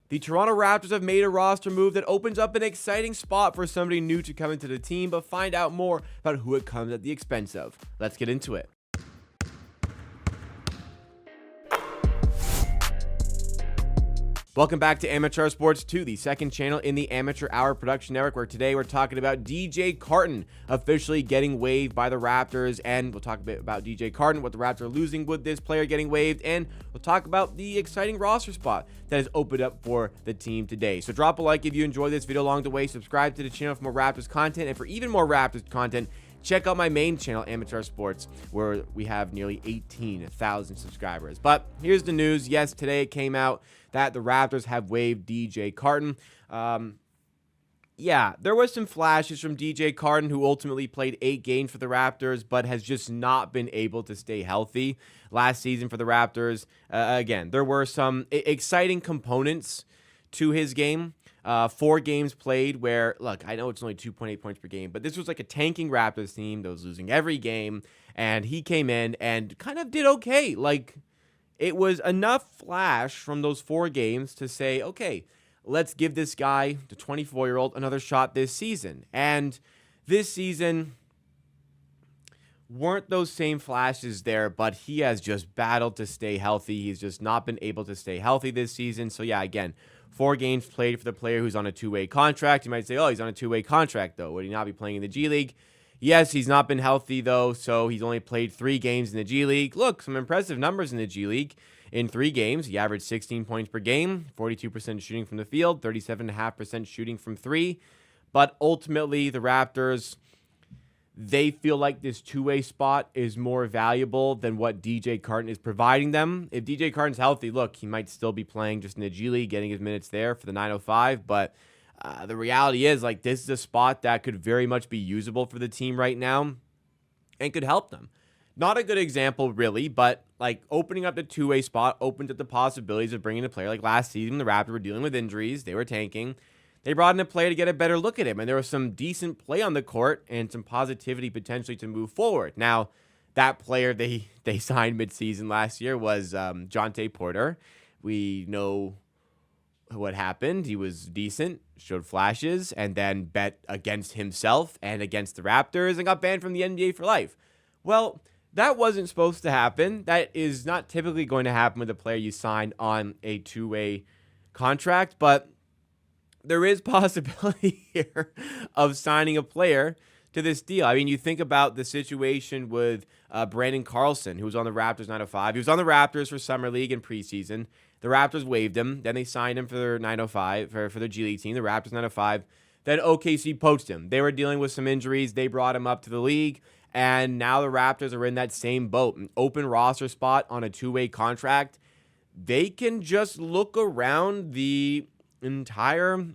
The Toronto Raptors have made a roster move that opens up an exciting spot for somebody new to come into the team, but find out more about who it comes at the expense of. Let's get into it. Welcome back to Amateur Sports 2, the second channel in the Amateur Hour Production Network, where today we're talking about DJ Carton officially getting waived by the Raptors, and we'll talk a bit about DJ Carton, what the Raptors are losing with this player getting waived, and we'll talk about the exciting roster spot that has opened up for the team today. So drop a like if you enjoyed this video along the way, subscribe to the channel for more Raptors content, and for even more Raptors content, check out my main channel, Amateur Sports, where we have nearly 18,000 subscribers. But here's the news. Yes, today it came out that the Raptors have waived DJ Carton. Yeah, there was some flashes from DJ Carton, who ultimately played 8 games for the Raptors, but has just not been able to stay healthy last season for the Raptors. Again, there were some exciting components to his game. 4 games played where, look, I know it's only 2.8 points per game, but this was like a tanking Raptors team that was losing every game, and he came in and kind of did okay. Like, it was enough flash from those 4 games to say, okay, let's give this guy, the 24-year-old, another shot this season. And this season, weren't those same flashes there, but he has just battled to stay healthy. He's just not been able to stay healthy this season. So yeah, again, 4 games played for the player who's on a 2-way contract. You might say, oh, he's on a 2-way contract, though. Would he not be playing in the G League? Yes, he's not been healthy, though, so he's only played 3 games in the G League. Look, some impressive numbers in the G League. In 3 games, he averaged 16 points per game, 42% shooting from the field, 37.5% shooting from 3. But ultimately, the Raptors, they feel like this 2-way spot is more valuable than what DJ Carton is providing them. If DJ Carton's healthy, look, he might still be playing just in the G League, getting his minutes there for the 905, but the reality is, like, this is a spot that could very much be usable for the team right now and could help them. Not a good example, really, but, like, opening up the 2-way spot opens up the possibilities of bringing a player. Like last season, the Raptors were dealing with injuries. They were tanking. They brought in a player to get a better look at him, and there was some decent play on the court and some positivity potentially to move forward. Now, that player they signed midseason last year was Jonte Porter. We know what happened. He was decent, showed flashes, and then bet against himself and against the Raptors and got banned from the NBA for life. Well, that wasn't supposed to happen. That is not typically going to happen with a player you sign on a 2-way contract, but there is possibility here of signing a player to this deal. I mean, you think about the situation with Brandon Carlson, who was on the Raptors 905. He was on the Raptors for Summer League and preseason. The Raptors waived him. Then they signed him for their 905, for their G League team, the Raptors 905. Then OKC poached him. They were dealing with some injuries. They brought him up to the league. And now the Raptors are in that same boat. An open roster spot on a 2-way contract. They can just look around the entire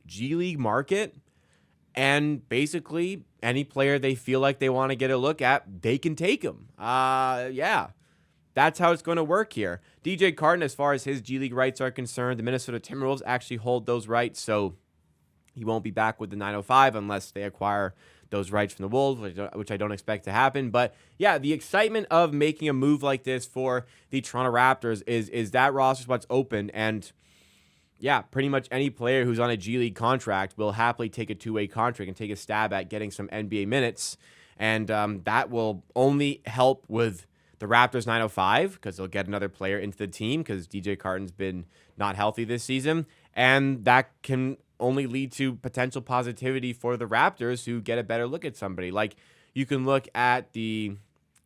G League market, and basically any player they feel like they want to get a look at, they can take him. Yeah, that's how it's going to work here. DJ Carton, as far as his G League rights are concerned, the Minnesota Timberwolves actually hold those rights, so he won't be back with the 905 unless they acquire those rights from the Wolves, which I don't expect to happen. But yeah, the excitement of making a move like this for the Toronto Raptors is that roster spot's open, and yeah, pretty much any player who's on a G League contract will happily take a 2-way contract and take a stab at getting some NBA minutes. And that will only help with the Raptors 905 because they'll get another player into the team because DJ Carton's been not healthy this season. And that can only lead to potential positivity for the Raptors who get a better look at somebody. Like, you can look at the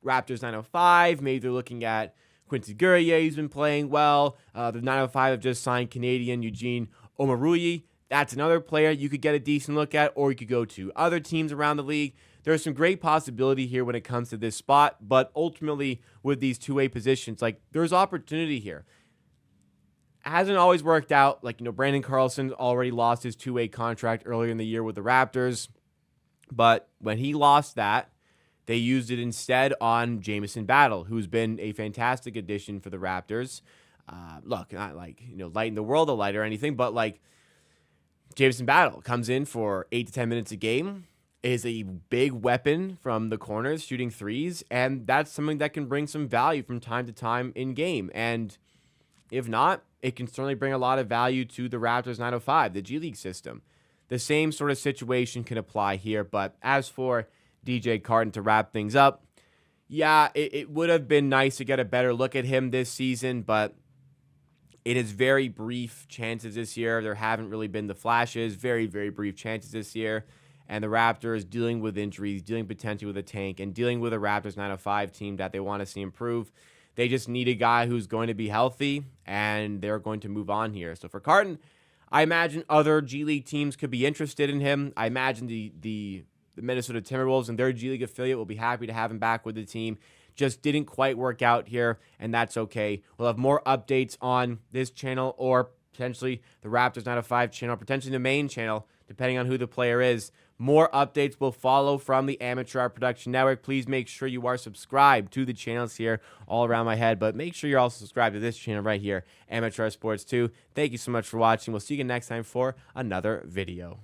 Raptors 905. Maybe they're looking at Quincy Guerrier, who's been playing well. The 905 have just signed Canadian Eugene Omoruyi. That's another player you could get a decent look at, or you could go to other teams around the league. There's some great possibility here when it comes to this spot, but ultimately with these 2-way positions, like, there's opportunity here. Hasn't always worked out. Like, Brandon Carlson already lost his 2-way contract earlier in the year with the Raptors, but when he lost that, they used it instead on Jamison Battle, who's been a fantastic addition for the Raptors. Look, not like, lighting the world alight or anything, but like, Jamison Battle comes in for 8 to 10 minutes a game, is a big weapon from the corners, shooting threes, and that's something that can bring some value from time to time in game. And if not, it can certainly bring a lot of value to the Raptors 905, the G League system. The same sort of situation can apply here. But as for DJ Carton, to wrap things up, yeah, it would have been nice to get a better look at him this season, but it is very brief chances this year. There haven't really been the flashes. Very, very brief chances this year. And the Raptors dealing with injuries, dealing potentially with a tank, and dealing with a Raptors 905 team that they want to see improve. They just need a guy who's going to be healthy, and they're going to move on here. So for Carton, I imagine other G League teams could be interested in him. I imagine the Minnesota Timberwolves and their G League affiliate will be happy to have him back with the team. Just didn't quite work out here, and that's okay. We'll have more updates on this channel or potentially the Raptors 905 channel, potentially the main channel, depending on who the player is. More updates will follow from the Amateur Art Production Network. Please make sure you are subscribed to the channels here all around my head, but make sure you're also subscribed to this channel right here, Amateur Art Sports 2. Thank you so much for watching. We'll see you again next time for another video.